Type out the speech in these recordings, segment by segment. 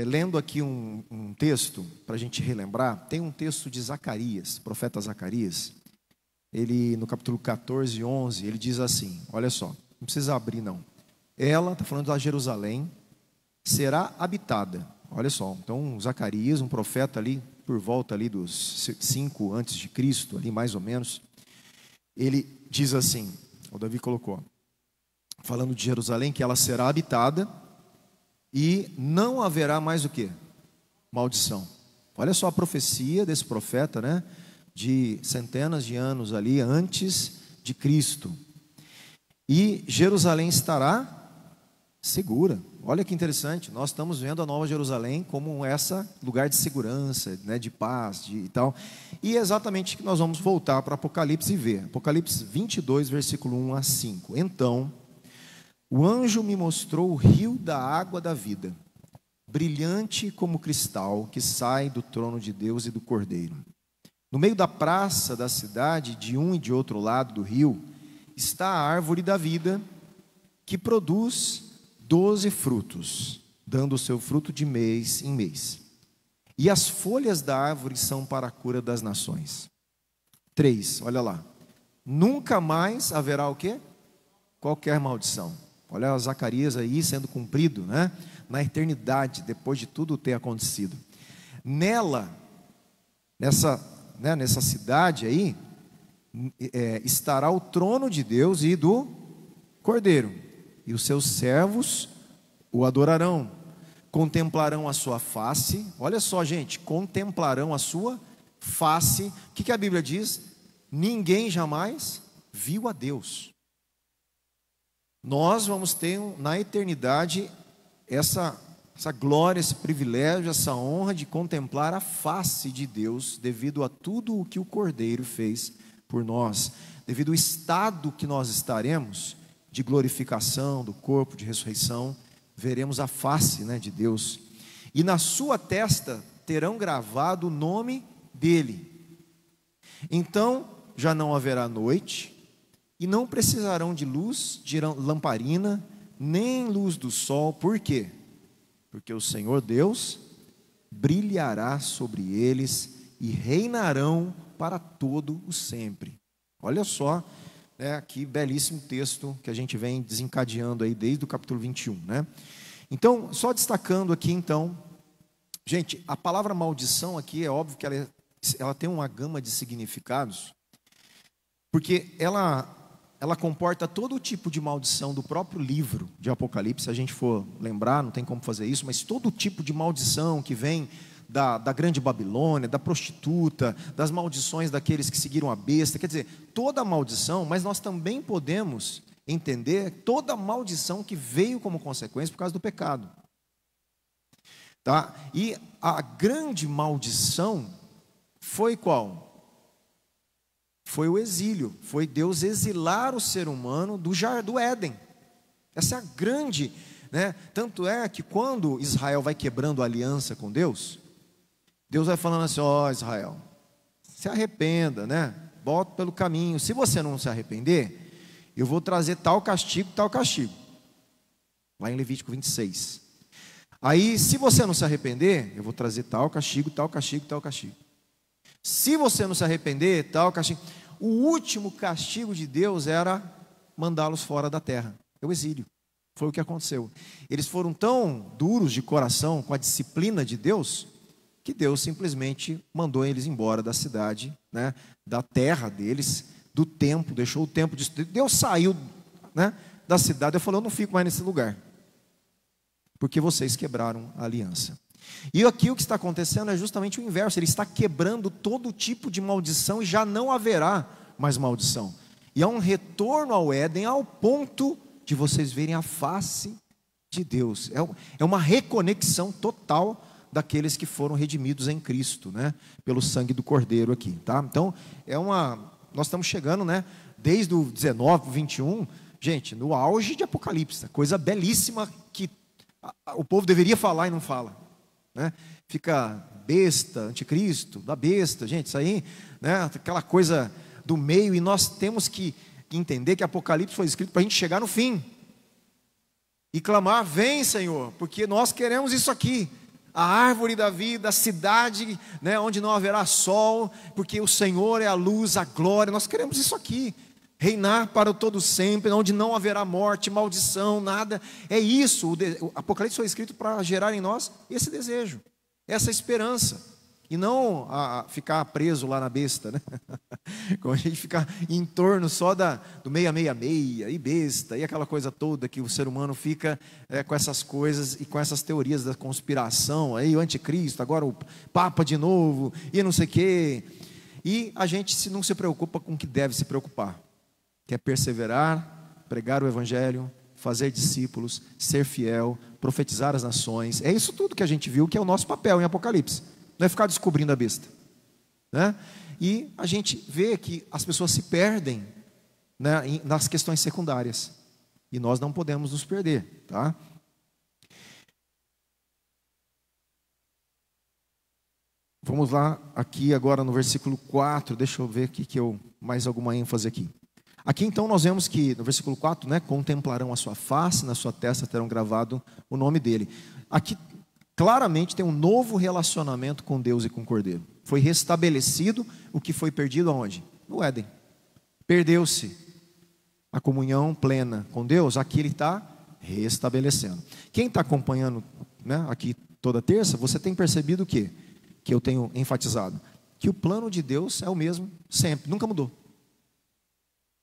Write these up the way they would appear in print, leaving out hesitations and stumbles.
lendo aqui um texto, para a gente relembrar, tem um texto de Zacarias, profeta Zacarias, ele no capítulo 14, 11, ele diz assim, olha só, não precisa abrir não, ela, está falando da Jerusalém, será habitada, olha só, então Zacarias, um profeta ali, por volta ali dos 5 antes de Cristo, ali mais ou menos, ele diz assim, o Davi colocou, falando de Jerusalém, que ela será habitada, e não haverá mais o quê? Maldição. Olha só a profecia desse profeta, né? De centenas de anos ali antes de Cristo. E Jerusalém estará segura. Olha que interessante, nós estamos vendo a Nova Jerusalém como essa lugar de segurança, né? De paz e tal. E é exatamente que nós vamos voltar para Apocalipse e ver. Apocalipse 22, versículo 1 a 5. Então, o anjo me mostrou o rio da água da vida, brilhante como cristal, que sai do trono de Deus e do Cordeiro. No meio da praça da cidade, de um e de outro lado do rio, está a árvore da vida, que produz 12 frutos, dando o seu fruto de mês em mês. E as folhas da árvore são para a cura das nações. 3, olha lá. Nunca mais haverá o quê? Qualquer maldição. Olha Zacarias aí sendo cumprido, né? Na eternidade, depois de tudo ter acontecido. Nela, nessa cidade aí, estará o trono de Deus e do Cordeiro. E os seus servos o adorarão, contemplarão a sua face. Olha só, gente, contemplarão a sua face. O que a Bíblia diz? Ninguém jamais viu a Deus. Nós vamos ter na eternidade essa glória, esse privilégio, essa honra de contemplar a face de Deus, devido a tudo o que o Cordeiro fez por nós, devido ao estado que nós estaremos, de glorificação do corpo, de ressurreição, veremos a face, né, de Deus, e na sua testa terão gravado o nome dele. Então já não haverá noite, e não precisarão de luz de lamparina, nem luz do sol. Por quê? Porque o Senhor Deus brilhará sobre eles e reinarão para todo o sempre. Olha só, né, que belíssimo texto que a gente vem desencadeando aí desde o capítulo 21, né? Então, só destacando aqui então, gente, a palavra maldição aqui é óbvio que ela tem uma gama de significados, porque ela comporta todo tipo de maldição do próprio livro de Apocalipse. Se a gente for lembrar, não tem como fazer isso, mas todo tipo de maldição que vem da grande Babilônia, da prostituta, das maldições daqueles que seguiram a besta, quer dizer, toda maldição, mas nós também podemos entender toda maldição que veio como consequência por causa do pecado. Tá? E a grande maldição foi qual? Foi o exílio, foi Deus exilar o ser humano do jardim do Éden. Essa é a grande, né? Tanto é que quando Israel vai quebrando a aliança com Deus, Deus vai falando assim: ó, Israel, se arrependa, né? Volta pelo caminho. Se você não se arrepender, eu vou trazer tal castigo, lá em Levítico 26. Aí, se você não se arrepender, eu vou trazer tal castigo, tal castigo, tal castigo. Se você não se arrepender, tal castigo. O último castigo de Deus era mandá-los fora da terra. É o exílio. Foi o que aconteceu. Eles foram tão duros de coração com a disciplina de Deus, que Deus simplesmente mandou eles embora da cidade, né, da terra deles, do templo, deixou o templo destruído. Deus saiu, né, da cidade e falou: eu não fico mais nesse lugar, porque vocês quebraram a aliança. E aqui o que está acontecendo é justamente o inverso. Ele está quebrando todo tipo de maldição e já não haverá mais maldição. E há um retorno ao Éden ao ponto de vocês verem a face de Deus. É uma reconexão total daqueles que foram redimidos em Cristo, né? Pelo sangue do Cordeiro aqui, tá? Então, nós estamos chegando, né? Desde o 19, 21, gente, no auge de Apocalipse, coisa belíssima que o povo deveria falar e não fala, né? Fica besta, anticristo, da besta, gente, isso aí, né? Aquela coisa do meio, e nós temos que entender que Apocalipse foi escrito para a gente chegar no fim. e clamar: vem, Senhor, porque nós queremos isso aqui. A árvore da vida, a cidade, né, onde não haverá sol, porque o Senhor é a luz, a glória. Nós queremos isso aqui. Reinar para o todo sempre, onde não haverá morte, maldição, nada. É isso, o Apocalipse foi escrito para gerar em nós esse desejo, essa esperança. E não ficar preso lá na besta, né? Como a gente ficar em torno só do 666 e besta, e aquela coisa toda que o ser humano fica com essas coisas e com essas teorias da conspiração, aí o anticristo, agora o Papa de novo, e não sei o quê. E a gente não se preocupa com o que deve se preocupar, que é perseverar, pregar o Evangelho, fazer discípulos, ser fiel, profetizar as nações. É isso tudo que a gente viu que é o nosso papel em Apocalipse. Não é ficar descobrindo a besta, né? E a gente vê que as pessoas se perdem, né, nas questões secundárias. E nós não podemos nos perder, tá? Vamos lá, aqui agora no versículo 4, deixa eu ver aqui que eu mais alguma ênfase aqui. Aqui então nós vemos que no versículo 4, né, contemplarão a sua face, na sua testa terão gravado o nome dele. Aqui claramente tem um novo relacionamento com Deus e com o Cordeiro. Foi restabelecido o que foi perdido aonde? No Éden. Perdeu-se a comunhão plena com Deus, aqui ele está restabelecendo. Quem está acompanhando, né, aqui toda terça, você tem percebido o quê? Que eu tenho enfatizado? Que o plano de Deus é o mesmo sempre, nunca mudou.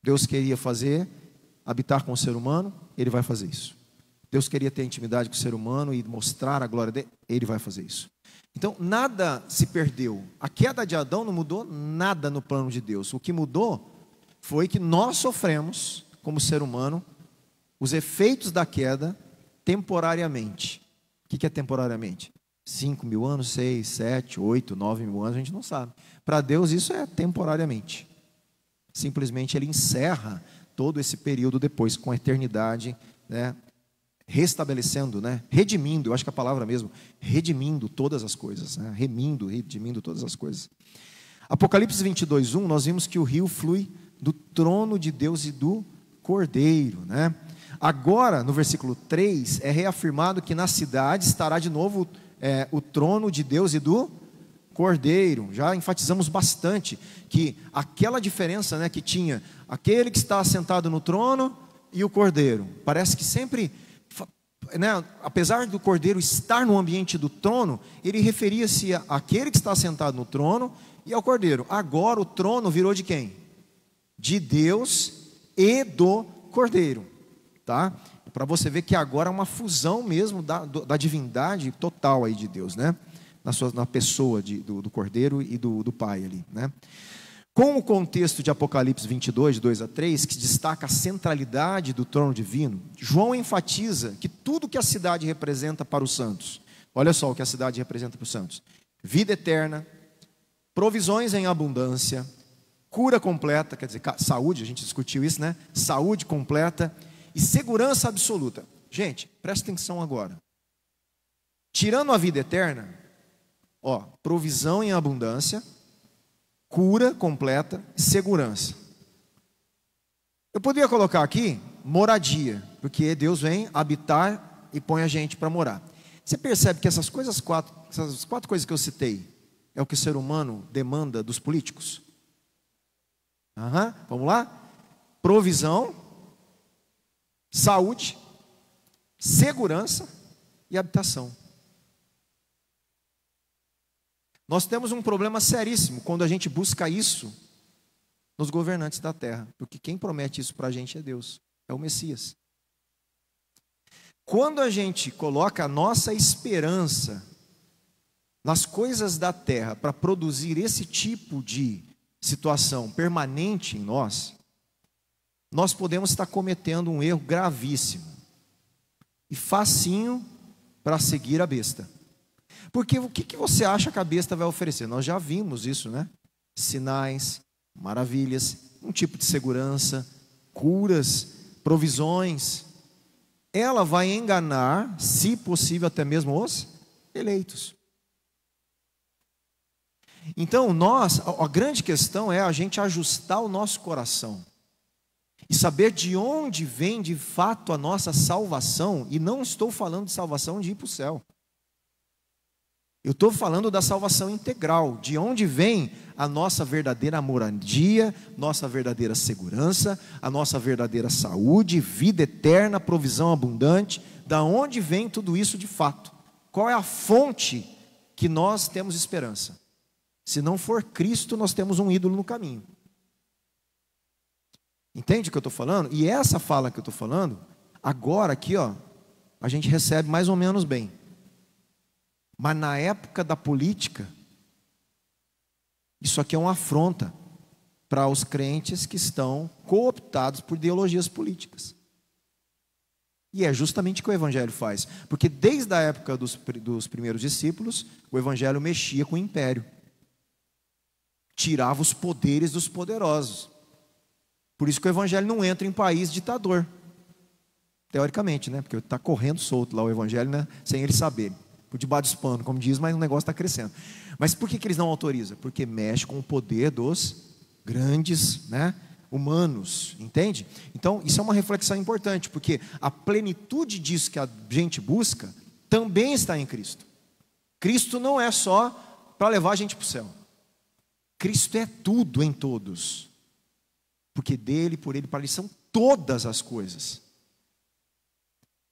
Deus queria habitar com o ser humano, ele vai fazer isso. Deus queria ter intimidade com o ser humano e mostrar a glória dele, ele vai fazer isso. Então, nada se perdeu. A queda de Adão não mudou nada no plano de Deus. O que mudou foi que nós sofremos, como ser humano, os efeitos da queda temporariamente. O que é temporariamente? 5.000 anos, 6, 7, 8, 9.000 anos, a gente não sabe. Para Deus isso é temporariamente. Simplesmente ele encerra todo esse período depois, com a eternidade, né, restabelecendo, né, redimindo, eu acho que a palavra mesmo, redimindo todas as coisas, né, redimindo todas as coisas. Apocalipse 22:1, nós vimos que o rio flui do trono de Deus e do Cordeiro, né? Agora, no versículo 3, é reafirmado que na cidade estará de novo o trono de Deus e do Cordeiro. Já enfatizamos bastante que aquela diferença, né, que tinha aquele que está sentado no trono e o Cordeiro, parece que sempre, né, apesar do Cordeiro estar no ambiente do trono, ele referia-se àquele que está sentado no trono e ao Cordeiro. Agora o trono virou de quem? De Deus e do Cordeiro, tá? Para você ver que agora é uma fusão mesmo da divindade total aí de Deus, né? Na pessoa do Cordeiro e do Pai ali, né? Com o contexto de Apocalipse 22, 2-3, que destaca a centralidade do trono divino, João enfatiza que tudo que a cidade representa para os santos, olha só o que a cidade representa para os santos: vida eterna, provisões em abundância, cura completa, quer dizer, saúde, a gente discutiu isso, né? Saúde completa e segurança absoluta. Gente, presta atenção agora. Tirando a vida eterna, ó, provisão em abundância, cura completa, segurança. Eu poderia colocar aqui moradia, porque Deus vem habitar e põe a gente para morar. Você percebe que essas quatro coisas que eu citei é o que o ser humano demanda dos políticos? Vamos lá? Provisão, saúde, segurança e habitação. Nós temos um problema seríssimo quando a gente busca isso nos governantes da terra, porque quem promete isso para a gente é Deus, é o Messias. Quando a gente coloca a nossa esperança nas coisas da terra para produzir esse tipo de situação permanente em nós, nós podemos estar cometendo um erro gravíssimo e facinho para seguir a besta. Porque o que você acha que a besta vai oferecer? Nós já vimos isso, né? Sinais, maravilhas, um tipo de segurança, curas, provisões. Ela vai enganar, se possível até mesmo os eleitos. Então a grande questão é a gente ajustar o nosso coração e saber de onde vem de fato a nossa salvação, e não estou falando de salvação de ir para o céu. Eu estou falando da salvação integral, de onde vem a nossa verdadeira moradia, nossa verdadeira segurança, a nossa verdadeira saúde, vida eterna, provisão abundante, da onde vem tudo isso de fato? Qual é a fonte que nós temos esperança? Se não for Cristo, nós temos um ídolo no caminho. Entende o que eu estou falando? E essa fala que eu estou falando, agora aqui, ó, a gente recebe mais ou menos bem. Mas na época da política, isso aqui é uma afronta para os crentes que estão cooptados por ideologias políticas. E é justamente o que o Evangelho faz. Porque desde a época dos primeiros discípulos, o Evangelho mexia com o império. Tirava os poderes dos poderosos. Por isso que o Evangelho não entra em país ditador. Teoricamente, né? Porque está correndo solto lá o Evangelho, né? Sem eles saberem. Por debaixo dos panos, como diz, mas o negócio está crescendo. Mas por que eles não autorizam? Porque mexe com o poder dos grandes, né, humanos, entende? Então, isso é uma reflexão importante, porque a plenitude disso que a gente busca, também está em Cristo. Cristo não é só para levar a gente para o céu. Cristo é tudo em todos. Porque dele, por ele, para ele são todas as coisas.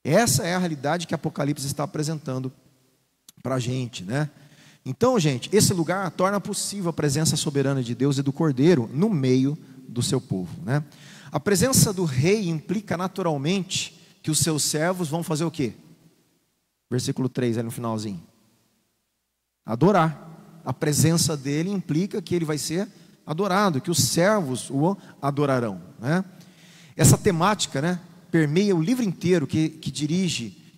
Essa é a realidade que Apocalipse está apresentando para a gente, né? Então, gente, esse lugar torna possível a presença soberana de Deus e do Cordeiro no meio do seu povo, né? A presença do rei implica naturalmente que os seus servos vão fazer o quê? Versículo 3, aí no finalzinho. Adorar. A presença dele implica que ele vai ser adorado, que os servos o adorarão, né? Essa temática, né, permeia o livro inteiro que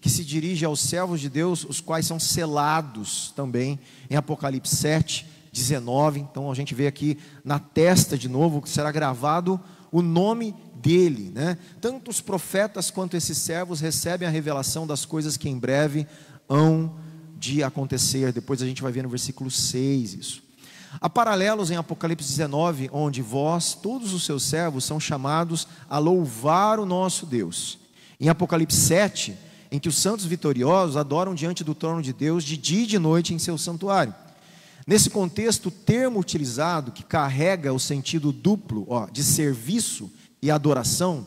se dirige aos servos de Deus, os quais são selados também em Apocalipse 7, 19. Então a gente vê aqui na testa de novo que será gravado o nome dele, né? Tanto os profetas quanto esses servos recebem a revelação das coisas que em breve hão de acontecer. Depois a gente vai ver no versículo 6 isso. Há paralelos em Apocalipse 19, onde vós, todos os seus servos, são chamados a louvar o nosso Deus. Em Apocalipse 7, em que os santos vitoriosos adoram diante do trono de Deus de dia e de noite em seu santuário. Nesse contexto, o termo utilizado, que carrega o sentido duplo, de serviço e adoração,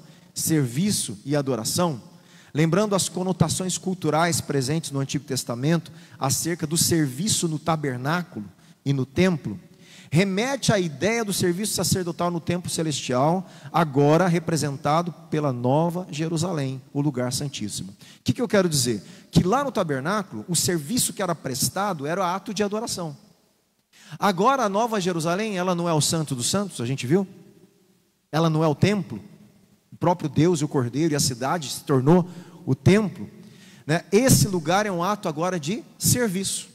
lembrando as conotações culturais presentes no Antigo Testamento acerca do serviço no tabernáculo e no templo, remete à ideia do serviço sacerdotal no templo celestial, agora representado pela Nova Jerusalém, o lugar santíssimo. O que eu quero dizer? Que lá no tabernáculo, o serviço que era prestado era o ato de adoração. Agora a Nova Jerusalém, ela não é o Santo dos Santos, a gente viu? Ela não é o templo. O próprio Deus e o Cordeiro e a cidade se tornou o templo, né? Esse lugar é um ato agora de serviço.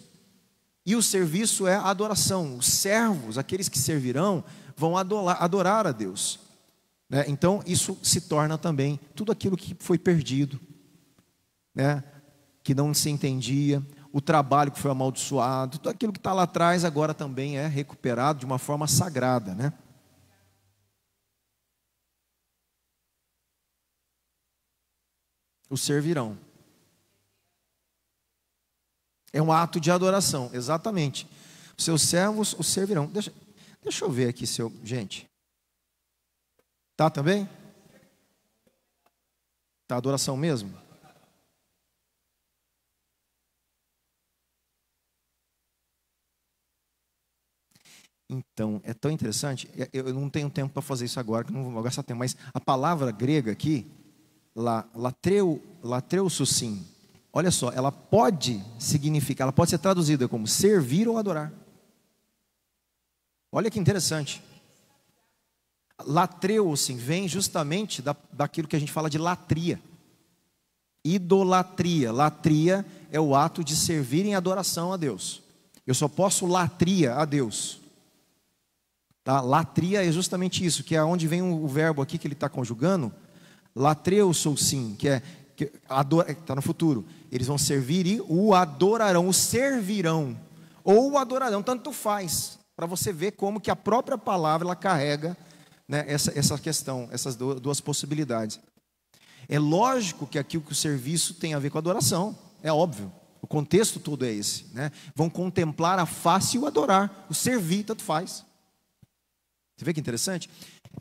E o serviço é a adoração. Os servos, aqueles que servirão, vão adorar a Deus, né? Então isso se torna também tudo aquilo que foi perdido, né? Que não se entendia, o trabalho que foi amaldiçoado, tudo aquilo que está lá atrás agora também é recuperado de uma forma sagrada, né? O servirão. É um ato de adoração, exatamente. Os seus servos o servirão. Deixa eu ver aqui, gente. Tá também? Tá adoração mesmo? Então, é tão interessante. Eu não tenho tempo para fazer isso agora, que não vou gastar tempo. Mas a palavra grega aqui, latreu sussim, olha só, ela pode significar, ela pode ser traduzida como servir ou adorar. Olha que interessante. Latreu, assim, vem justamente daquilo que a gente fala de latria. Idolatria. Latria é o ato de servir em adoração a Deus. Eu só posso latria a Deus. Tá? Latria é justamente isso, que é onde vem o verbo aqui que ele está conjugando. Latreu sou sim, que está no futuro. Eles vão servir e o adorarão, o servirão, ou o adorarão, tanto faz, para você ver como que a própria palavra ela carrega né, essa questão, essas duas possibilidades. É lógico que aqui o serviço tem a ver com adoração, é óbvio. O contexto todo é esse, né? Vão contemplar a face e o adorar, o servir, tanto faz. Você vê que interessante?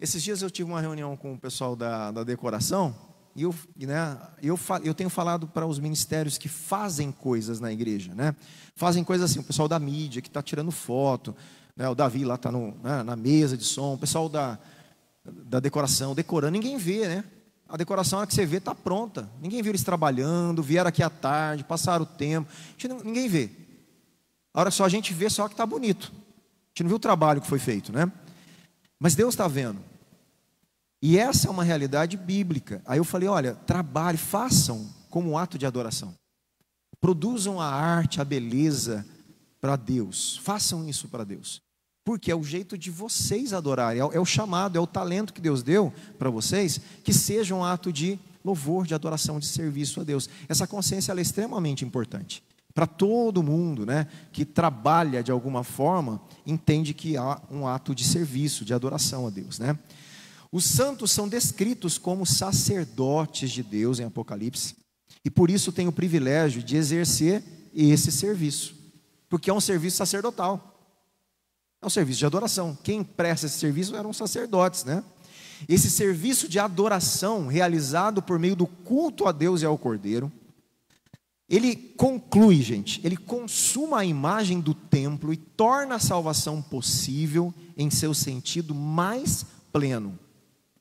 Esses dias eu tive uma reunião com o pessoal da decoração, e eu tenho falado para os ministérios que fazem coisas na igreja, né? Fazem coisas assim, o pessoal da mídia que está tirando foto, né? O Davi lá está na mesa de som, o pessoal da decoração, decorando, ninguém vê, né? A decoração, a hora que você vê, está pronta. Ninguém viu eles trabalhando, vieram aqui à tarde, passaram o tempo. Ninguém vê. A hora só a gente vê só que está bonito. A gente não viu o trabalho que foi feito, né? Mas Deus está vendo. E essa é uma realidade bíblica. Aí eu falei, olha, trabalhe, façam como um ato de adoração. Produzam a arte, a beleza para Deus. Façam isso para Deus. Porque é o jeito de vocês adorarem, é o chamado, é o talento que Deus deu para vocês, que seja um ato de louvor, de adoração, de serviço a Deus. Essa consciência ela é extremamente importante. Para todo mundo, né, que trabalha de alguma forma, entende que há um ato de serviço, de adoração a Deus, né? Os santos são descritos como sacerdotes de Deus em Apocalipse, e por isso tem o privilégio de exercer esse serviço, porque é um serviço sacerdotal. É um serviço de adoração. Quem presta esse serviço eram os sacerdotes, né? Esse serviço de adoração realizado por meio do culto a Deus e ao Cordeiro, ele conclui, gente, ele consuma a imagem do templo e torna a salvação possível em seu sentido mais pleno.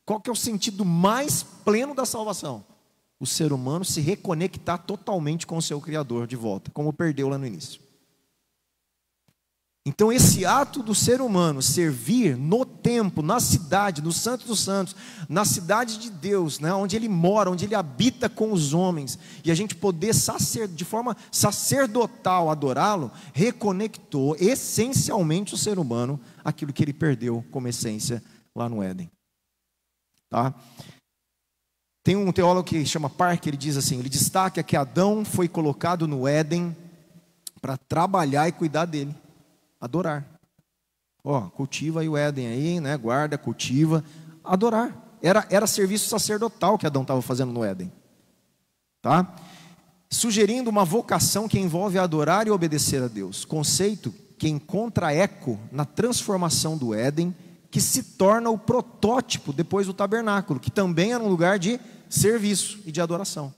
Qual que é o sentido mais pleno da salvação? O ser humano se reconectar totalmente com o seu Criador de volta, como perdeu lá no início. Então esse ato do ser humano servir no templo, na cidade, no Santo dos Santos, na cidade de Deus, né, onde ele mora, onde ele habita com os homens, e a gente poder de forma sacerdotal adorá-lo, reconectou essencialmente o ser humano àquilo que ele perdeu como essência lá no Éden. Tá? Tem um teólogo que chama Parker, ele diz assim, ele destaca que Adão foi colocado no Éden para trabalhar e cuidar dele. Adorar. Cultiva aí o Éden aí, né? Guarda, cultiva, adorar. Era serviço sacerdotal que Adão estava fazendo no Éden. Tá? Sugerindo uma vocação que envolve adorar e obedecer a Deus. Conceito que encontra eco na transformação do Éden, que se torna o protótipo depois do tabernáculo, que também era um lugar de serviço e de adoração.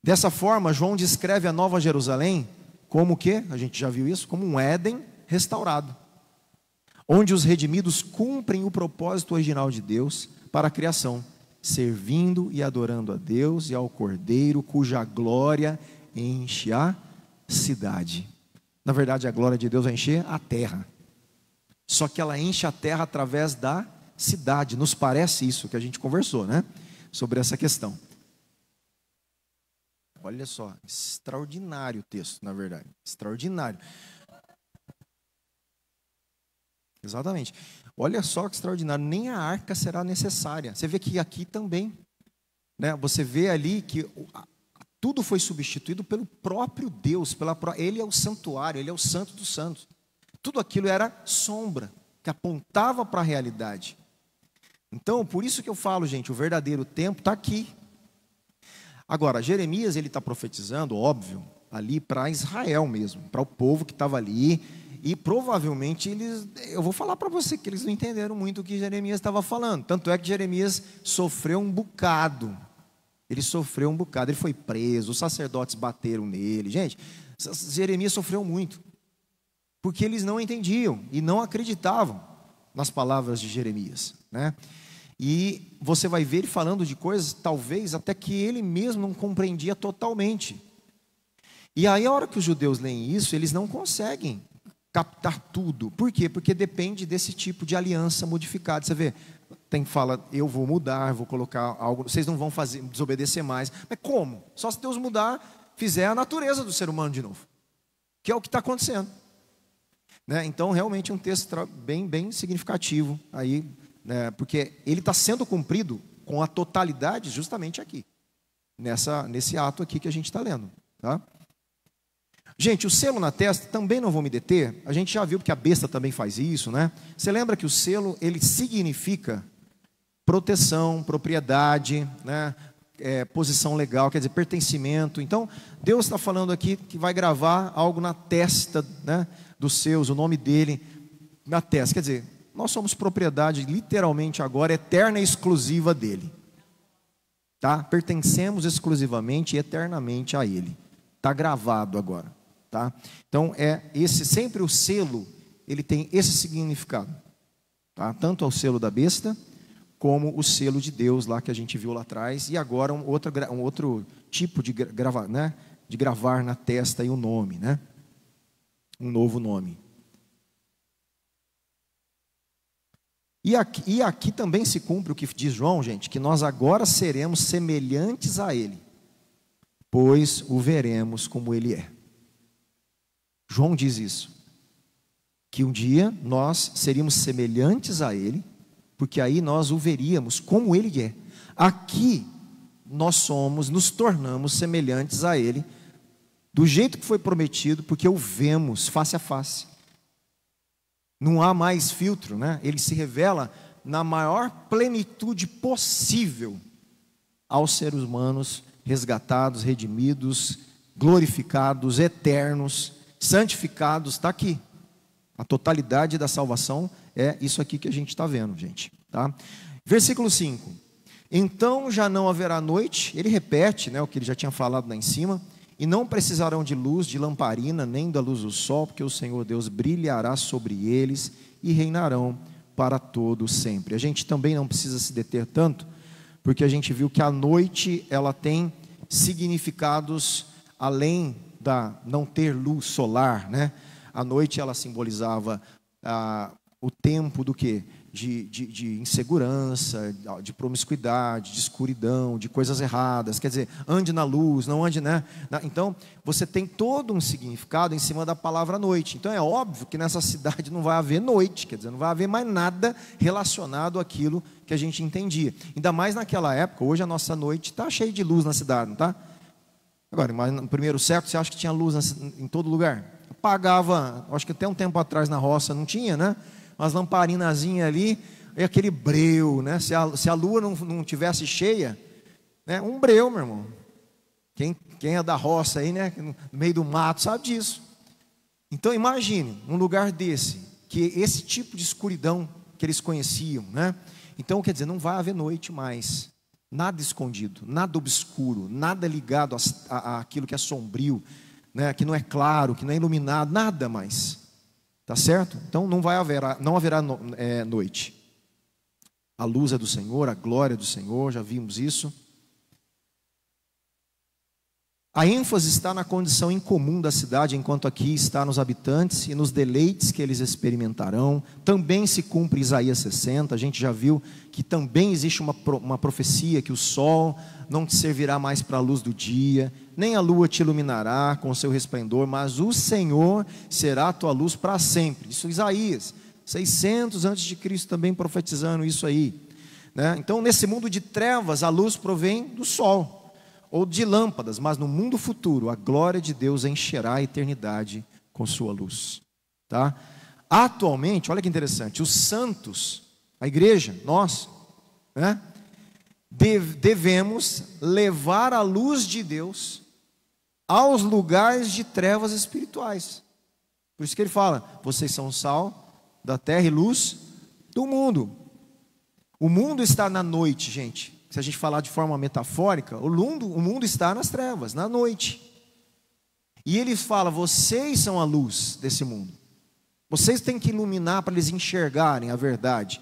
Dessa forma, João descreve a Nova Jerusalém como o quê? A gente já viu isso, como um Éden restaurado, onde os redimidos cumprem o propósito original de Deus para a criação, servindo e adorando a Deus e ao Cordeiro, cuja glória enche a cidade. Na verdade, a glória de Deus vai encher a terra, só que ela enche a terra através da cidade. Nos parece isso que a gente conversou, né? Sobre essa questão. Olha só, extraordinário o texto, na verdade, extraordinário. Exatamente. Olha só que extraordinário, nem a arca será necessária. Você vê que aqui também, né? Você vê ali que tudo foi substituído pelo próprio Deus, ele é o santuário, ele é o santo dos santos. Tudo aquilo era sombra, que apontava para a realidade. Então, por isso que eu falo, gente, o verdadeiro templo está aqui. Agora, Jeremias, ele está profetizando, óbvio, ali para Israel mesmo, para o povo que estava ali, e provavelmente eu vou falar para você que eles não entenderam muito o que Jeremias estava falando, tanto é que Jeremias sofreu um bocado, ele foi preso, os sacerdotes bateram nele, gente, Jeremias sofreu muito, porque eles não entendiam e não acreditavam nas palavras de Jeremias, né? E você vai ver ele falando de coisas, talvez, até que ele mesmo não compreendia totalmente. E aí, a hora que os judeus leem isso, eles não conseguem captar tudo. Por quê? Porque depende desse tipo de aliança modificada. Você vê, fala, eu vou mudar, vou colocar algo, vocês não vão desobedecer mais. Mas como? Só se Deus mudar, fizer a natureza do ser humano de novo. Que é o que está acontecendo. Né? Então, realmente, é um texto bem significativo aí, porque ele está sendo cumprido com a totalidade justamente aqui, nesse ato aqui que a gente está lendo, tá? Gente, o selo na testa, também não vou me deter, a gente já viu que a besta também faz isso, né? Você lembra que o selo, ele significa proteção, propriedade, né? Posição legal, quer dizer, pertencimento. Então, Deus está falando aqui que vai gravar algo na testa, né, dos seus, o nome dele na testa. Quer dizer, nós somos propriedade, literalmente agora, eterna e exclusiva dele. Tá? Pertencemos exclusivamente e eternamente a ele. Está gravado agora. Tá? Então, sempre o selo, ele tem esse significado. Tá? Tanto ao selo da besta, como o selo de Deus lá que a gente viu lá atrás, e agora um outro tipo de gravar, né? De gravar na testa aí o nome, né? Um novo nome. E aqui também se cumpre o que diz João, gente, que nós agora seremos semelhantes a Ele, pois o veremos como Ele é. João diz isso, que um dia nós seríamos semelhantes a Ele, porque aí nós o veríamos como Ele é. Aqui nós nos tornamos semelhantes a Ele, do jeito que foi prometido, porque o vemos face a face. Não há mais filtro, né? Ele se revela na maior plenitude possível aos seres humanos resgatados, redimidos, glorificados, eternos, santificados. Está aqui. A totalidade da salvação é isso aqui que a gente está vendo, gente. Tá? Versículo 5. Então já não haverá noite. Ele repete, né, o que ele já tinha falado lá em cima. E não precisarão de luz, de lamparina, nem da luz do sol, porque o Senhor Deus brilhará sobre eles e reinarão para todo sempre. A gente também não precisa se deter tanto, porque a gente viu que a noite ela tem significados além da não ter luz solar, né? A noite ela simbolizava o tempo do quê? De insegurança, de promiscuidade, de escuridão, de coisas erradas. Quer dizer, ande na luz, não ande, né? Então, você tem todo um significado em cima da palavra noite. Então, é óbvio que nessa cidade não vai haver noite, quer dizer, não vai haver mais nada relacionado àquilo que a gente entendia. Ainda mais naquela época, hoje a nossa noite está cheia de luz na cidade, não está? Agora, mas no primeiro século, você acha que tinha luz em todo lugar? Apagava, acho que até um tempo atrás na roça não tinha, né? Umas lamparinazinhas ali, e aquele breu, né? Se a lua não tivesse cheia, né? Um breu, meu irmão. Quem é da roça aí, né? No meio do mato, sabe disso. Então imagine, um lugar desse, que esse tipo de escuridão que eles conheciam, né? Então, quer dizer, não vai haver noite mais. Nada escondido, nada obscuro, nada ligado àquilo que é sombrio, né? Que não é claro, que não é iluminado, nada mais. Tá certo? Então não haverá noite. A luz é do Senhor, a glória é do Senhor, já vimos isso. A ênfase está na condição incomum da cidade, enquanto aqui está nos habitantes e nos deleites que eles experimentarão. Também se cumpre Isaías 60, a gente já viu que também existe uma profecia que o sol não te servirá mais para a luz do dia, nem a lua te iluminará com seu resplendor, mas o Senhor será a tua luz para sempre. Isso Isaías, 600 antes de Cristo também profetizando isso aí, né? Então nesse mundo de trevas a luz provém do sol ou de lâmpadas, mas no mundo futuro a glória de Deus encherá a eternidade com sua luz. Tá? Atualmente, olha que interessante, os santos, a igreja, nós, né, devemos levar a luz de Deus aos lugares de trevas espirituais. Por isso que ele fala, vocês são sal da terra e luz do mundo. O mundo está na noite, gente. Se a gente falar de forma metafórica, o mundo está nas trevas, na noite. E ele fala, vocês são a luz desse mundo. Vocês têm que iluminar para eles enxergarem a verdade.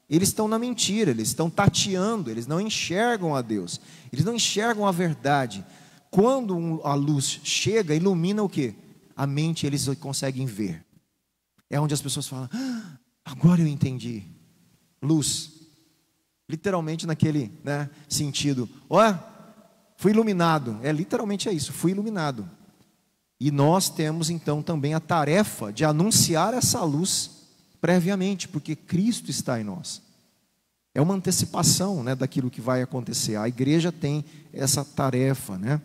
Eles estão na mentira, eles estão tateando, eles não enxergam a Deus. Eles não enxergam a verdade. Quando a luz chega, ilumina o quê? A mente, eles conseguem ver. É onde as pessoas falam, agora eu entendi. Luz. Literalmente naquele, né, sentido, fui iluminado, literalmente é isso, fui iluminado. E nós temos então também a tarefa de anunciar essa luz previamente, porque Cristo está em nós. É uma antecipação, né, daquilo que vai acontecer. A igreja tem essa tarefa, né?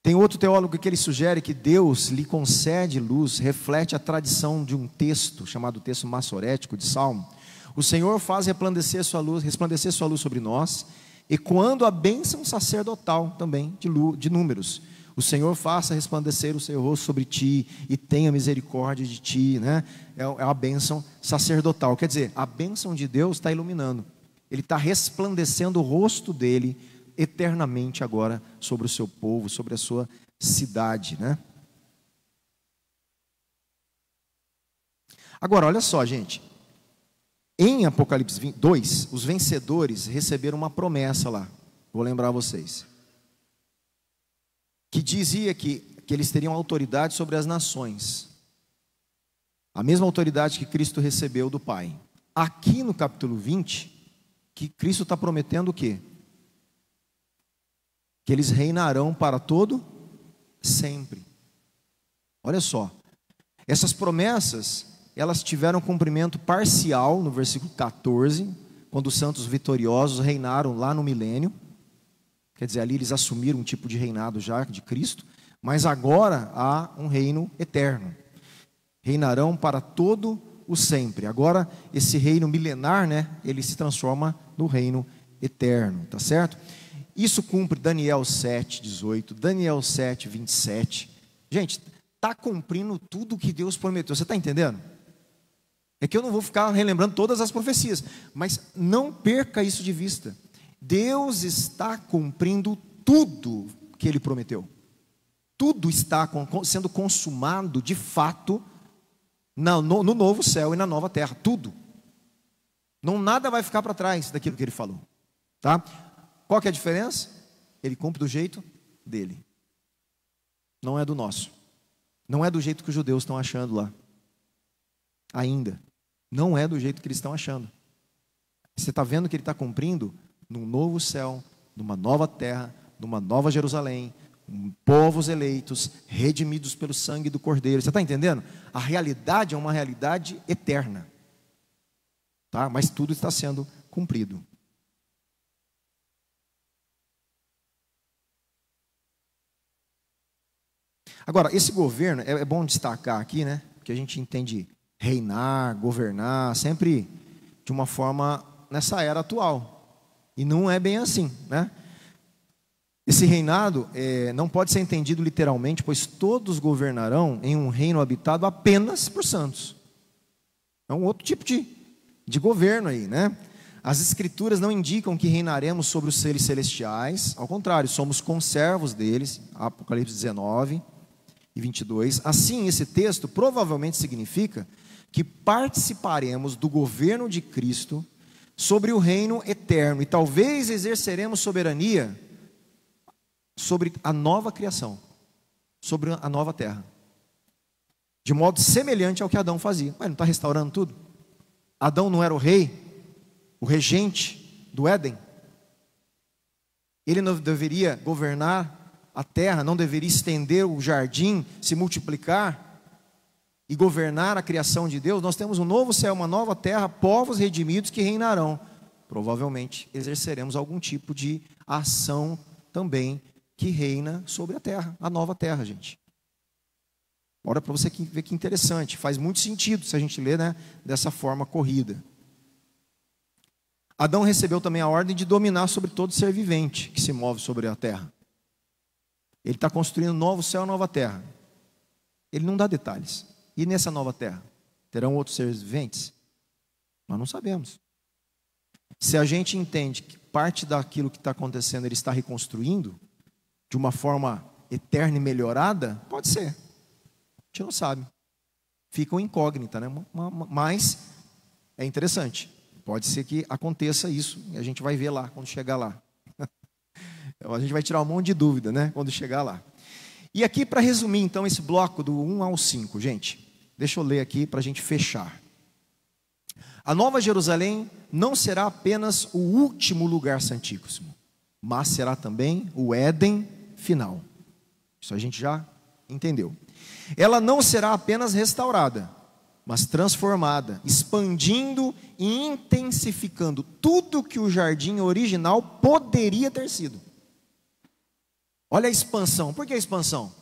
Tem outro teólogo que ele sugere que Deus lhe concede luz, reflete a tradição de um texto, chamado texto massorético de Salmo. O Senhor faz resplandecer sua luz sobre nós, ecoando a bênção sacerdotal também de Números. O Senhor faça resplandecer o seu rosto sobre ti e tenha misericórdia de ti, né? É a bênção sacerdotal. Quer dizer, a bênção de Deus está iluminando. Ele está resplandecendo o rosto dele eternamente agora sobre o seu povo, sobre a sua cidade, né? Agora, olha só, gente. Em Apocalipse 2, os vencedores receberam uma promessa lá. Vou lembrar vocês. Que dizia que eles teriam autoridade sobre as nações. A mesma autoridade que Cristo recebeu do Pai. Aqui no capítulo 20, que Cristo está prometendo o quê? Que eles reinarão para todo sempre. Olha só, essas promessas, elas tiveram cumprimento parcial no versículo 14, quando os santos vitoriosos reinaram lá no milênio. Quer dizer, ali eles assumiram um tipo de reinado já de Cristo, mas agora há um reino eterno. Reinarão para todo o sempre. Agora esse reino milenar, né, ele se transforma no reino eterno, tá certo? Isso cumpre Daniel 7:18, Daniel 7:27. Gente, está cumprindo tudo o que Deus prometeu. Você está entendendo? É que eu não vou ficar relembrando todas as profecias, mas não perca isso de vista. Deus está cumprindo tudo que Ele prometeu. Tudo está sendo consumado de fato no novo céu e na nova terra. Tudo. Não nada vai ficar para trás daquilo que Ele falou. Tá? Qual que é a diferença? Ele cumpre do jeito dele. Não é do nosso. Não é do jeito que os judeus estão achando lá. Ainda. Não é do jeito que eles estão achando. Você está vendo que ele está cumprindo num novo céu, numa nova terra, numa nova Jerusalém, povos eleitos, redimidos pelo sangue do Cordeiro. Você está entendendo? A realidade é uma realidade eterna. Tá? Mas tudo está sendo cumprido. Agora, esse governo, é bom destacar aqui, né? Porque a gente entende reinar, governar, sempre de uma forma nessa era atual. E não é bem assim, né? Esse reinado não pode ser entendido literalmente, pois todos governarão em um reino habitado apenas por santos. É um outro tipo de governo aí, né? As escrituras não indicam que reinaremos sobre os seres celestiais, ao contrário, somos conservos deles, Apocalipse 19:22. Assim, esse texto provavelmente significa que participaremos do governo de Cristo sobre o reino eterno e talvez exerceremos soberania sobre a nova criação, sobre a nova terra, de modo semelhante ao que Adão fazia. Mas não está restaurando tudo? Adão não era o rei, o regente do Éden? Ele não deveria governar a terra, não deveria estender o jardim, se multiplicar e governar a criação de Deus? Nós temos um novo céu, uma nova terra, povos redimidos que reinarão. Provavelmente exerceremos algum tipo de ação também que reina sobre a terra, a nova terra, gente. Olha para você ver que interessante, faz muito sentido se a gente ler, né, dessa forma corrida. Adão recebeu também a ordem de dominar sobre todo ser vivente que se move sobre a terra. Ele está construindo um novo céu e nova terra. Ele não dá detalhes. E nessa nova terra? Terão outros seres viventes? Nós não sabemos. Se a gente entende que parte daquilo que está acontecendo ele está reconstruindo de uma forma eterna e melhorada, pode ser. A gente não sabe. Fica uma incógnita, né? Mas é interessante. Pode ser que aconteça isso e a gente vai ver lá quando chegar lá. A gente vai tirar um monte de dúvida, né, quando chegar lá. E aqui, para resumir, então, esse bloco do 1 ao 5, gente, deixa eu ler aqui para a gente fechar. A Nova Jerusalém não será apenas o último lugar santíssimo, mas será também o Éden final. Isso a gente já entendeu. Ela não será apenas restaurada, mas transformada, expandindo e intensificando tudo que o jardim original poderia ter sido. Olha a expansão. Por que a expansão?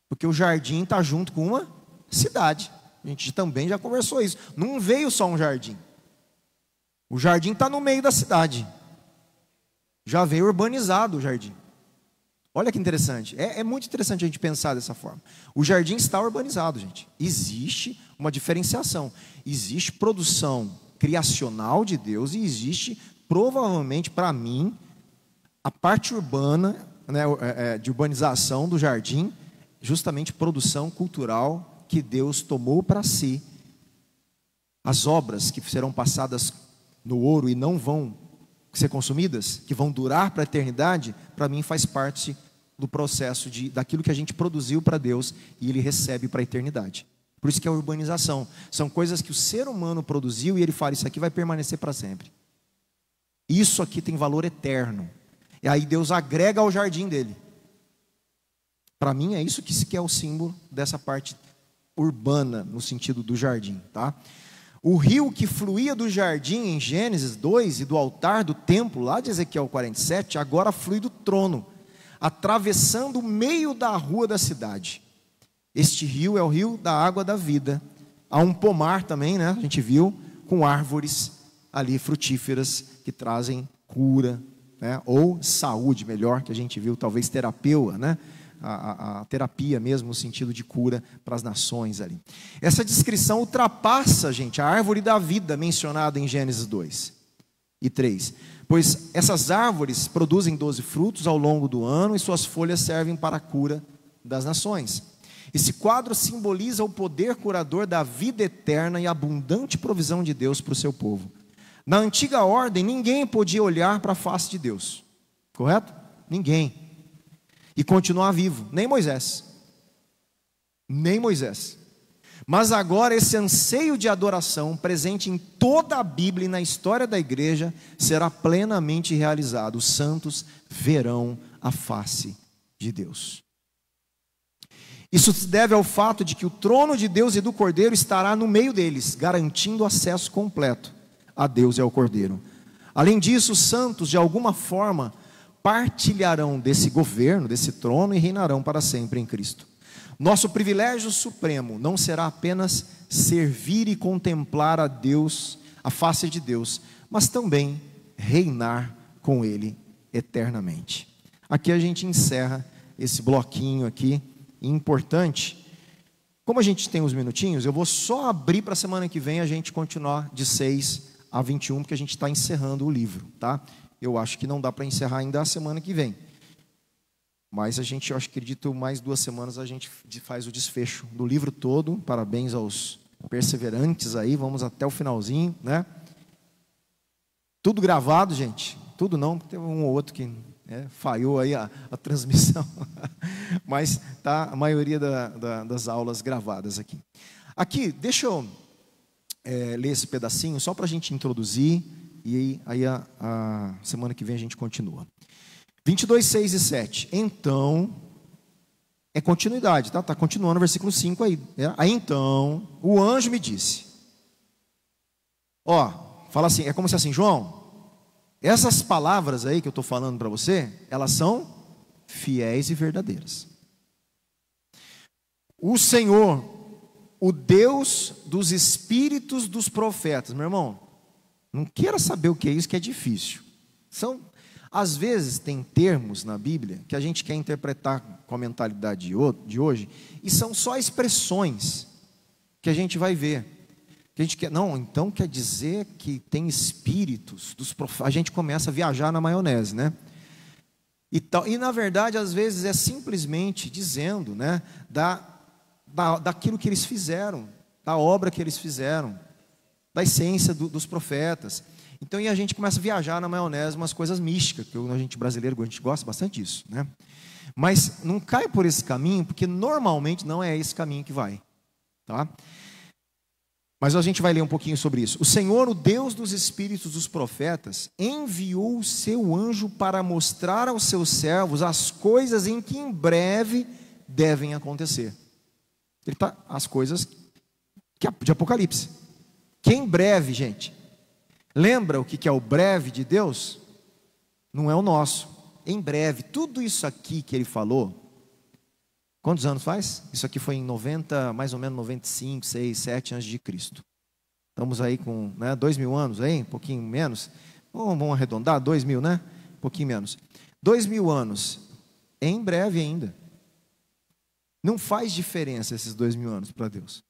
Porque o jardim está junto com uma cidade. A gente também já conversou isso. Não veio só um jardim. O jardim está no meio da cidade. Já veio urbanizado o jardim. Olha que interessante. É muito interessante a gente pensar dessa forma. O jardim está urbanizado, gente. Existe uma diferenciação. Existe produção criacional de Deus e existe, provavelmente, para mim, a parte urbana, né, de urbanização do jardim, justamente produção cultural que Deus tomou para si. As obras que serão passadas no ouro e não vão ser consumidas, que vão durar para a eternidade, para mim faz parte do processo daquilo que a gente produziu para Deus e Ele recebe para a eternidade. Por isso que é a urbanização. São coisas que o ser humano produziu e ele fala, isso aqui vai permanecer para sempre. Isso aqui tem valor eterno. E aí Deus agrega ao jardim dele. Para mim é isso que é o símbolo dessa parte urbana, no sentido do jardim, tá? O rio que fluía do jardim em Gênesis 2 e do altar do templo, lá de Ezequiel 47, agora flui do trono, atravessando o meio da rua da cidade. Este rio é o rio da água da vida. Há um pomar também, né? A gente viu, com árvores ali frutíferas que trazem cura, né? Ou saúde, melhor, que a gente viu, talvez terapia, né? A terapia mesmo, no sentido de cura para as nações ali. Essa descrição ultrapassa, gente, a árvore da vida mencionada em Gênesis 2 e 3. Pois essas árvores produzem 12 frutos ao longo do ano e suas folhas servem para a cura das nações. Esse quadro simboliza o poder curador da vida eterna e a abundante provisão de Deus para o seu povo. Na antiga ordem, ninguém podia olhar para a face de Deus, correto? Ninguém. E continuar vivo, nem Moisés. Nem Moisés. Mas agora esse anseio de adoração, presente em toda a Bíblia e na história da igreja, será plenamente realizado. Os santos verão a face de Deus. Isso se deve ao fato de que o trono de Deus e do Cordeiro estará no meio deles, garantindo acesso completo a Deus e ao Cordeiro. Além disso, os santos, de alguma forma, partilharão desse governo, desse trono e reinarão para sempre em Cristo. Nosso privilégio supremo não será apenas servir e contemplar a Deus, a face de Deus, mas também reinar com Ele eternamente. Aqui a gente encerra esse bloquinho aqui, importante. Como a gente tem uns minutinhos, eu vou só abrir para a semana que vem a gente continuar de 6 a 21, porque a gente está encerrando o livro, tá? Eu acho que não dá para encerrar ainda a semana que vem. Mas eu acredito, mais 2 semanas a gente faz o desfecho do livro todo. Parabéns aos perseverantes aí, vamos até o finalzinho, né? Tudo gravado, gente. Tudo não, teve um ou outro que falhou aí a transmissão. Mas tá a maioria das aulas gravadas aqui. Aqui, deixa eu ler esse pedacinho, só para a gente introduzir. E aí a semana que vem a gente continua. 22, 6 e 7. Então, é continuidade, tá? Está continuando o versículo 5 aí. Aí então, o anjo me disse. Fala assim, é como se assim, João, essas palavras aí que eu estou falando para você, elas são fiéis e verdadeiras. O Senhor, o Deus dos espíritos dos profetas, meu irmão, não queira saber o que é isso, que é difícil. Às vezes tem termos na Bíblia que a gente quer interpretar com a mentalidade de hoje, e são só expressões que a gente vai ver. Que a gente quer, não, então quer dizer que tem espíritos dos profetas. A gente começa a viajar na maionese, né? E na verdade, às vezes é simplesmente dizendo, né, daquilo que eles fizeram, da obra que eles fizeram, da essência dos profetas. Então, e a gente começa a viajar na maionese, umas coisas místicas, que a gente brasileiro, a gente gosta bastante disso, né? Mas não cai por esse caminho, porque normalmente não é esse caminho que vai, tá? Mas a gente vai ler um pouquinho sobre isso. O Senhor, o Deus dos espíritos dos profetas, enviou o seu anjo para mostrar aos seus servos as coisas em que em breve devem acontecer. As coisas de Apocalipse. Que em breve, gente. Lembra o que é o breve de Deus? Não é o nosso. em breve, tudo isso aqui que ele falou, quantos anos faz? Isso aqui foi em 90, mais ou menos 95, 6, 7 antes de Cristo. Estamos aí com 2.000 anos, aí, um pouquinho menos. Vamos arredondar, 2.000, né? Um pouquinho menos. 2.000 anos, em breve ainda. Não faz diferença esses 2.000 anos para Deus.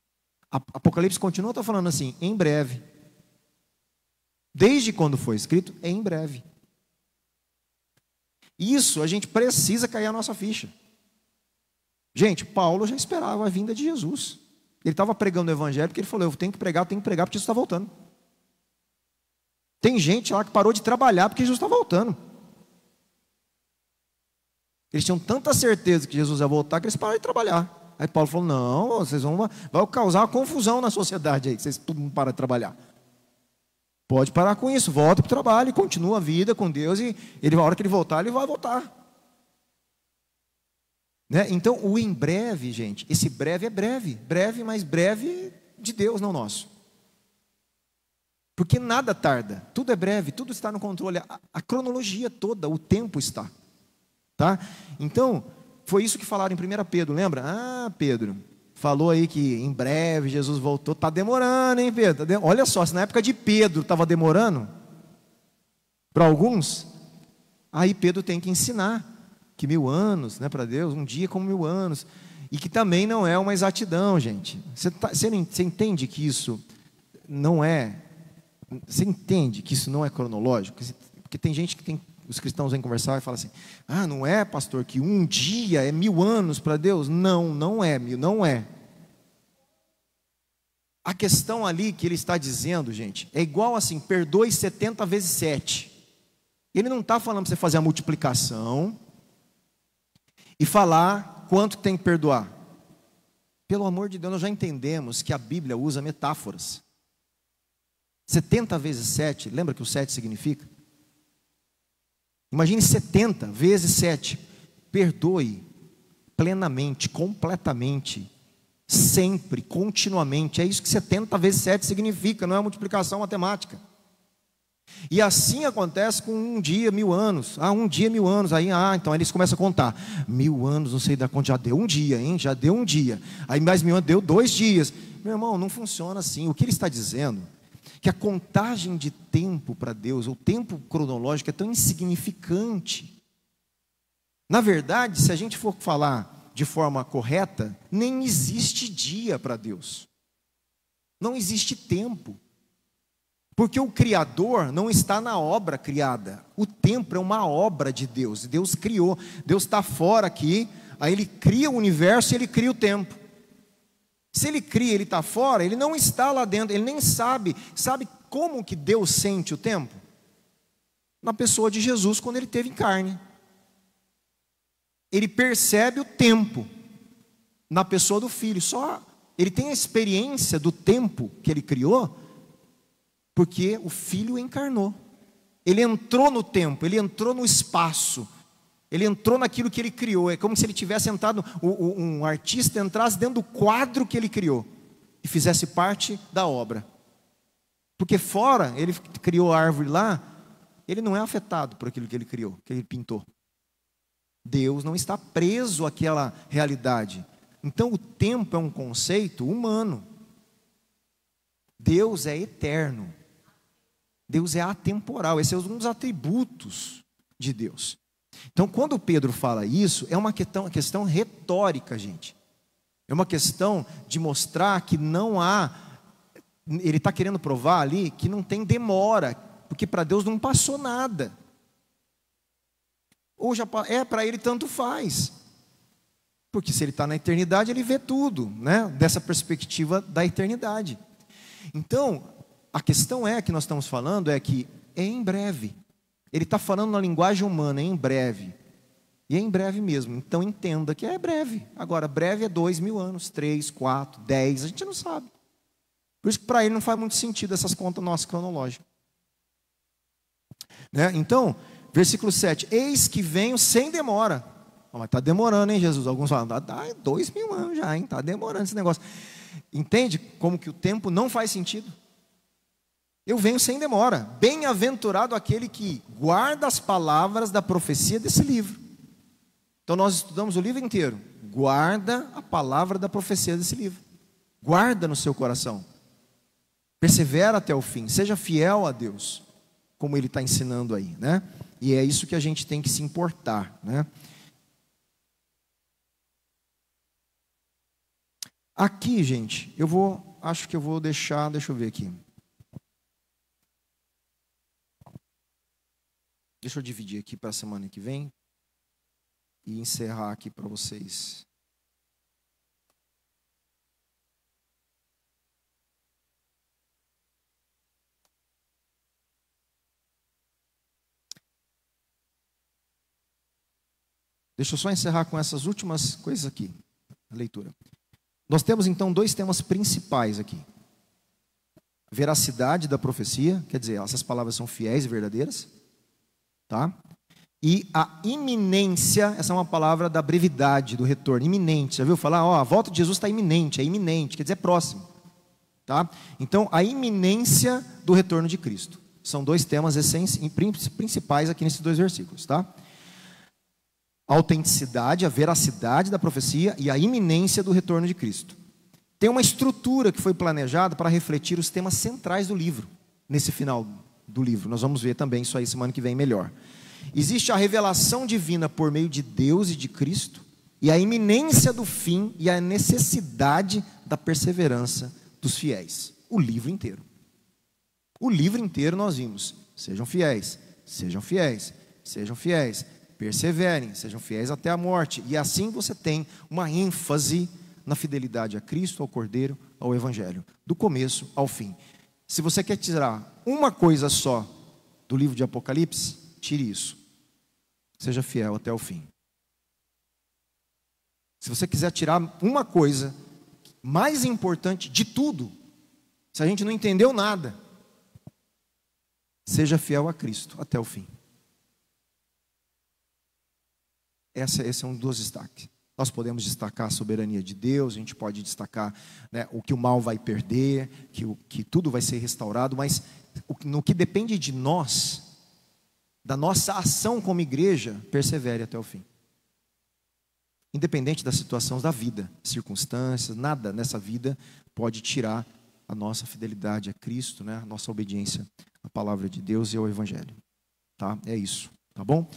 Apocalipse continua falando assim, em breve. Desde quando foi escrito, em breve. Isso a gente precisa cair a nossa ficha. Gente, Paulo já esperava a vinda de Jesus. Ele estava pregando o evangelho porque ele falou, eu tenho que pregar porque Jesus está voltando. Tem gente lá que parou de trabalhar porque Jesus está voltando. Eles tinham tanta certeza que Jesus ia voltar que eles pararam de trabalhar. Aí Paulo falou, não, vocês vai causar uma confusão na sociedade aí, vocês todo mundo para de trabalhar. Pode parar com isso, volta para o trabalho, continua a vida com Deus e a hora que ele voltar, ele vai voltar. Né? Então, o em breve, gente, esse breve é breve, mas breve de Deus, não nosso. Porque nada tarda, tudo é breve, tudo está no controle, a cronologia toda, o tempo está. Tá? Então, foi isso que falaram em 1 Pedro, lembra? Pedro, falou aí que em breve Jesus voltou, está demorando, hein, Pedro? Olha só, se na época de Pedro estava demorando, para alguns, aí Pedro tem que ensinar que 1.000 anos, né, para Deus, um dia como 1.000 anos, e que também não é uma exatidão, gente. Você entende que isso não é, você entende que isso não é cronológico? Porque tem gente que tem, os cristãos vêm conversar e falam assim, não é, pastor, que um dia é 1.000 anos para Deus? Não é, não é. A questão ali que ele está dizendo, gente, é igual assim, perdoe 70 vezes 7. Ele não está falando para você fazer a multiplicação e falar quanto tem que perdoar. Pelo amor de Deus, nós já entendemos que a Bíblia usa metáforas. 70 vezes 7, lembra que o 7 significa? Imagine 70 vezes 7. Perdoe plenamente, completamente, sempre, continuamente. É isso que 70 vezes 7 significa, não é multiplicação matemática. E assim acontece com um dia, 1.000 anos. Um dia, 1.000 anos. Aí, então eles começam a contar. 1.000 anos, não sei da quanto, já deu um dia, hein? Já deu um dia. Aí mais 1.000 anos, deu 2 dias. Meu irmão, não funciona assim. O que ele está dizendo, que a contagem de tempo para Deus, o tempo cronológico é tão insignificante. Na verdade, se a gente for falar de forma correta, nem existe dia para Deus. Não existe tempo. Porque o Criador não está na obra criada. O tempo é uma obra de Deus. Deus criou. Deus está fora aqui. Aí Ele cria o universo e Ele cria o tempo. Se Ele cria, Ele está fora, Ele não está lá dentro. Ele nem sabe. Sabe como que Deus sente o tempo? Na pessoa de Jesus, quando Ele teve em carne. Ele percebe o tempo na pessoa do Filho. Só Ele tem a experiência do tempo que Ele criou, porque o Filho encarnou. Ele entrou no tempo, Ele entrou no espaço, Ele entrou naquilo que Ele criou. É como se Ele tivesse entrado, um artista entrasse dentro do quadro que Ele criou e fizesse parte da obra. Porque fora, Ele criou a árvore lá, Ele não é afetado por aquilo que Ele criou, que Ele pintou. Deus não está preso àquela realidade. Então o tempo é um conceito humano. Deus é eterno. Deus é atemporal. Esse é um dos atributos de Deus. Então, quando Pedro fala isso, é uma questão retórica, gente. É uma questão de mostrar que não há... Ele está querendo provar ali que não tem demora, porque para Deus não passou nada. Ou já para Ele tanto faz. Porque se Ele está na eternidade, Ele vê tudo, né? Dessa perspectiva da eternidade. Então, a questão que nós estamos falando é que é em breve. Ele está falando na linguagem humana, é em breve. E é em breve mesmo. Então entenda que é breve. Agora, breve é 2.000 anos, 3, 4, 10, a gente não sabe. Por isso que para ele não faz muito sentido essas contas nossas cronológicas. Né? Então, versículo 7. Eis que venho sem demora. Mas está demorando, hein, Jesus? Alguns falam, 2.000 anos já, hein? Está demorando esse negócio. Entende como que o tempo não faz sentido? Eu venho sem demora. Bem-aventurado aquele que guarda as palavras da profecia desse livro. Então nós estudamos o livro inteiro. Guarda a palavra da profecia desse livro. Guarda no seu coração. Persevera até o fim. Seja fiel a Deus, como Ele está ensinando aí, né? E é isso que a gente tem que se importar, né? Aqui, gente, acho que eu vou deixar, deixa eu ver aqui. Deixa eu dividir aqui para a semana que vem e encerrar aqui para vocês. Deixa eu só encerrar com essas últimas coisas aqui, a leitura. Nós temos então dois temas principais aqui. Veracidade da profecia, quer dizer, essas palavras são fiéis e verdadeiras, tá? E a iminência, essa é uma palavra da brevidade, do retorno, iminente. Já viu falar? Ó, a volta de Jesus está iminente, é iminente, quer dizer, é próximo, tá? Então, a iminência do retorno de Cristo. São dois temas principais aqui nesses dois versículos, tá? A autenticidade, a veracidade da profecia e a iminência do retorno de Cristo. Tem uma estrutura que foi planejada para refletir os temas centrais do livro, nesse final do livro. Nós vamos ver também isso aí semana que vem melhor. Existe a revelação divina por meio de Deus e de Cristo, e a iminência do fim e a necessidade da perseverança dos fiéis. O livro inteiro. O livro inteiro nós vimos. Sejam fiéis, sejam fiéis, sejam fiéis. Perseverem, sejam fiéis até a morte. E assim você tem uma ênfase na fidelidade a Cristo, ao Cordeiro, ao Evangelho, do começo ao fim. Se você quer tirar uma coisa só do livro de Apocalipse, tire isso. Seja fiel até o fim. Se você quiser tirar uma coisa mais importante de tudo, se a gente não entendeu nada, seja fiel a Cristo até o fim. Esse é um dos destaques. Nós podemos destacar a soberania de Deus, a gente pode destacar, né, o que o mal vai perder, que tudo vai ser restaurado, mas no que depende de nós, da nossa ação como igreja, persevere até o fim. Independente das situações da vida, circunstâncias, nada nessa vida pode tirar a nossa fidelidade a Cristo, né, a nossa obediência à palavra de Deus e ao Evangelho. Tá? É isso, tá bom?